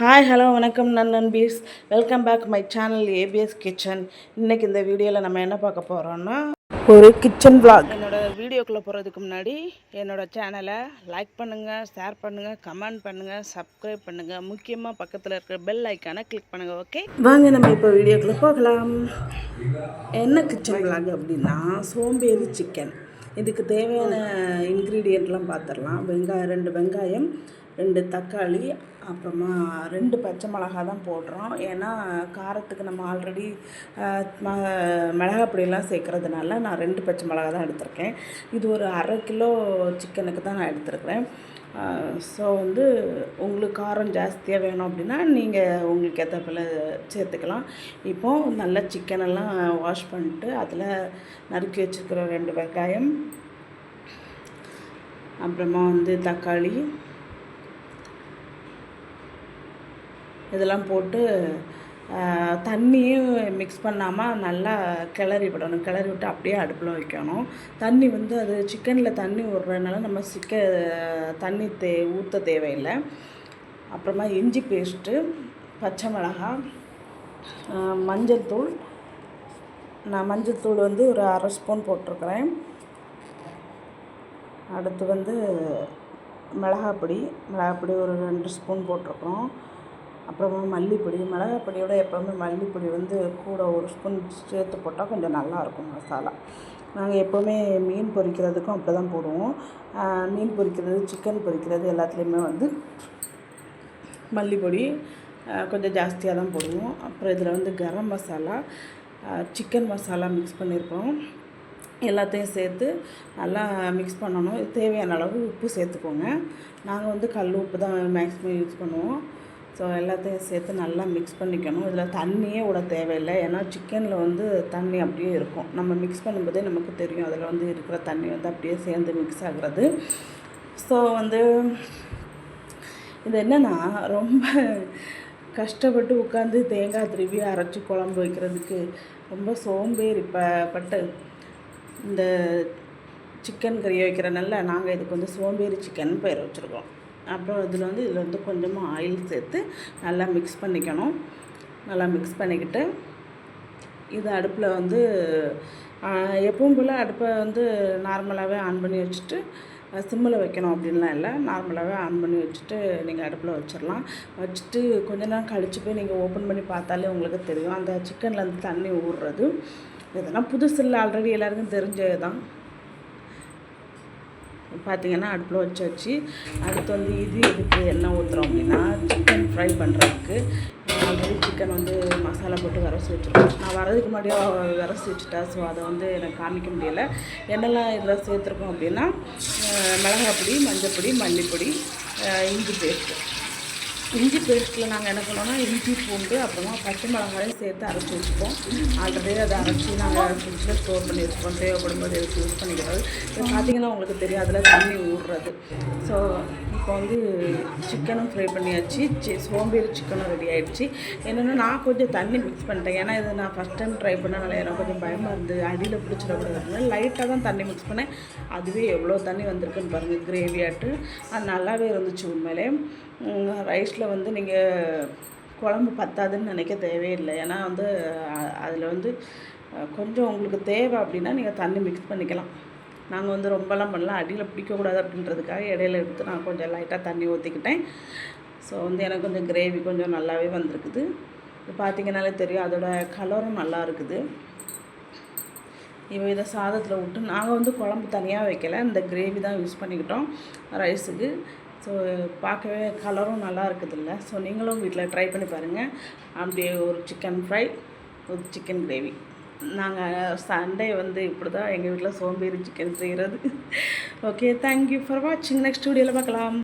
Hi hello வணக்கம் நண்பீஸ், welcome back my channel ABS kitchen. இன்றைக்கி இந்த வீடியோவில் நம்ம என்ன பார்க்க போகிறோன்னா ஒரு கிச்சன் vlog. என்னோடய வீடியோக்குள்ளே போகிறதுக்கு முன்னாடி என்னோடய சேனலை லைக் பண்ணுங்கள், ஷேர் பண்ணுங்கள், கமெண்ட் பண்ணுங்கள், சப்ஸ்கிரைப் பண்ணுங்கள், முக்கியமாக பக்கத்தில் இருக்கிற பெல் ஐக்கானை கிளிக் பண்ணுங்கள். ஓகே, வாங்க நம்ம இப்போ வீடியோக்குள்ளே போகலாம். என்ன கிச்சன் vlog அப்படின்னா சோம்பேறி சிக்கன். இதுக்கு தேவையான இன்க்ரீடியண்ட்லாம் பார்த்துடலாம். 2 வெங்காயம், 2 தக்காளி, அப்புறமா 2 பச்சை மிளகா தான் போடுறோம். ஏன்னா காரத்துக்கு நம்ம ஆல்ரெடி மிளகாப்பொடியெல்லாம் சேர்க்குறதுனால நான் 2 பச்சை மிளகா தான் எடுத்திருக்கேன். இது ஒரு அரை கிலோ சிக்கனுக்கு தான் நான் எடுத்துருக்கிறேன். ஸோ உங்களுக்கு காரம் ஜாஸ்தியாக வேணும் அப்படின்னா நீங்கள் உங்களுக்கு ஏற்றப்பில் சேர்த்துக்கலாம். இப்போது நல்லா சிக்கனெல்லாம் வாஷ் பண்ணிட்டு அதில் நறுக்கி வச்சுருக்கிற 2 வெங்காயம், அப்புறமா தக்காளி இதெல்லாம் போட்டு தண்ணியும் மிக்ஸ் பண்ணாமல் நல்லா கிளறி விடணும். கிளறி விட்டு அப்படியே அடுப்பில் வைக்கணும். தண்ணி அது சிக்கனில் தண்ணி விடுறதுனால நம்ம தண்ணி ஊற்ற தேவையில்லை. அப்புறமா இஞ்சி பேஸ்ட்டு, பச்சை மிளகாய், மஞ்சள் தூள். நான் மஞ்சள் தூள் ஒரு அரை ஸ்பூன் போட்டிருக்கிறேன். அடுத்து மிளகாப்பொடி ஒரு 2 ஸ்பூன் போட்டிருக்கிறோம். அப்புறமா மல்லிப்பொடி. மிளகாப்பொடியோட எப்போவுமே மல்லிப்பொடி கூட 1 ஸ்பூன் சேர்த்து போட்டால் கொஞ்சம் நல்லாயிருக்கும் மசாலா. நாங்கள் எப்போவுமே மீன் பொரிக்கிறதுக்கும் அப்படி தான் போடுவோம். மீன் பொரிக்கிறது, சிக்கன் பொரிக்கிறது எல்லாத்துலேயுமே மல்லிப்பொடி கொஞ்சம் ஜாஸ்தியாக தான் போடுவோம். அப்புறம் இதில் கரம் மசாலா, சிக்கன் மசாலா மிக்ஸ் பண்ணியிருக்கோம். எல்லாத்தையும் சேர்த்து நல்லா மிக்ஸ் பண்ணணும். தேவையான அளவு உப்பு சேர்த்துக்கோங்க. நாங்கள் கல் உப்பு தான் மேக்ஸிமம் யூஸ் பண்ணுவோம். ஸோ எல்லாத்தையும் சேர்த்து நல்லா மிக்ஸ் பண்ணிக்கணும். இதில் தண்ணியே விட தேவையில்லை. ஏன்னா சிக்கனில் தண்ணி அப்படியே இருக்கும். நம்ம மிக்ஸ் பண்ணும்போதே நமக்கு தெரியும் அதில் இருக்கிற தண்ணி அப்படியே சேர்ந்து மிக்ஸ் ஆகுறது. ஸோ இது என்னென்னா ரொம்ப கஷ்டப்பட்டு உட்காந்து தேங்காய் திருவி அரைச்சி குழம்பு வைக்கிறதுக்கு ரொம்ப சோம்பேறி பட்டு இந்த சிக்கன் கறி வைக்கிறனால நாங்கள் இதுக்கு சோம்பேறி சிக்கன் பேர் வச்சுருக்கோம். அப்புறம் இதில் கொஞ்சமாக ஆயில் சேர்த்து நல்லா மிக்ஸ் பண்ணிக்கணும். நல்லா மிக்ஸ் பண்ணிக்கிட்டு இது அடுப்பில் எப்பவும் போல் அடுப்பை நார்மலாகவே ஆன் பண்ணி வச்சுட்டு சிம்மில் வைக்கணும் அப்படின்லாம் இல்லை. நார்மலாகவே ஆன் பண்ணி வச்சுட்டு நீங்கள் அடுப்பில் வச்சிடலாம். வச்சுட்டு கொஞ்ச நேரம் கழித்து போய் நீங்கள் ஓப்பன் பண்ணி பார்த்தாலே உங்களுக்கு தெரியும் அந்த சிக்கனில் தண்ணி ஊறுறது. இதெல்லாம் புதுசு இல்லை, ஆல்ரெடி எல்லாருக்கும் தெரிஞ்சது தான். பார்த்திங்கன்னா அடுப்பில் வச்சு அடுத்து இது எதுக்கு எண்ணெய் ஊற்றுறோம் அப்படின்னா சிக்கன் ஃப்ரை பண்ணுறதுக்கு. ஆல்ரெடி சிக்கன் மசாலா போட்டு விரசி வச்சுருக்கோம். நான் வரதுக்கு முன்னாடியே விரசி வச்சுட்டேன். ஸோ அதை எனக்கு காமிக்க முடியலை. என்னெல்லாம் இதில் சேர்த்துருக்கோம் அப்படின்னா மிளகாப்பொடி, மஞ்சப்பொடி, மல்லிப்பொடி, இஞ்சி பேஸ்ட்டில் நாங்கள் என்ன பண்ணோன்னா இஞ்சி பூண்டு அப்புறமா பச்சை மிளகாயும் சேர்த்து அரைச்சி வச்சுப்போம். ஆல்ரெடி அதை அரைச்சி நாங்கள் ஃப்ரிட்ஜில் ஸ்டோர் பண்ணி வச்சுப்போம். தேவைப்படும் போது எடுத்து யூஸ் பண்ணிக்கிறது. இப்போ பார்த்திங்கன்னா உங்களுக்கு தெரியும் அதில் தண்ணி ஊறுறது. ஸோ இப்போ சிக்கனும் ஃப்ரை பண்ணியாச்சு, சோம்பேறி சிக்கனும் ரெடி ஆகிடுச்சு. என்னென்னா நான் கொஞ்சம் தண்ணி மிக்ஸ் பண்ணிட்டேன். ஏன்னா இது நான் ஃபஸ்ட் டைம் ட்ரை பண்ணனால எனக்கு கொஞ்சம் பயமாக இருந்தது, அடியில் பிடிச்சிடக்கூடாது. லைட்டாக தான் தண்ணி மிக்ஸ் பண்ணேன். அதுவே எவ்வளோ தண்ணி வந்திருக்குன்னு பாருங்கள், கிரேவியாட்டு. அது நல்லாவே இருந்துச்சு உண்மையிலே. ரைஸில் நீங்கள் குழம்பு பத்தாதுன்னு நினைக்க தேவையில்லை. ஏன்னா அதில் கொஞ்சம் உங்களுக்கு தேவை அப்படின்னா நீங்கள் தண்ணி மிக்ஸ் பண்ணிக்கலாம். நாங்கள் ரொம்பலாம் பண்ணலாம், அடியில் பிடிக்கக்கூடாது அப்படின்றதுக்காக இடையில எடுத்து நான் கொஞ்சம் லைட்டாக தண்ணி ஊற்றிக்கிட்டேன். ஸோ எனக்கு கொஞ்சம் கிரேவி கொஞ்சம் நல்லாவே வந்திருக்குது. இது பார்த்திங்கனாலே தெரியும் அதோட கலரும் நல்லா இருக்குது. இதை சாதத்தில் விட்டு நாங்கள் குழம்பு தனியாக வைக்கலை, இந்த கிரேவி தான் யூஸ் பண்ணிக்கிட்டோம் ரைஸுக்கு. ஸோ பார்க்கவே கலரும் நல்லா இருக்குதுல்ல. ஸோ நீங்களும் வீட்டில் ட்ரை பண்ணி பாருங்கள். அப்படியே ஒரு சிக்கன் ஃப்ரை, ஒரு சிக்கன் கிரேவி. நாங்கள் சண்டே இப்படி தான் எங்கள் வீட்டில் சோம்பேறி சிக்கன் செய்கிறது. ஓகே, தேங்க்யூ ஃபார் வாட்சிங். நெக்ஸ்ட் வீடியோவில் பார்க்கலாம்.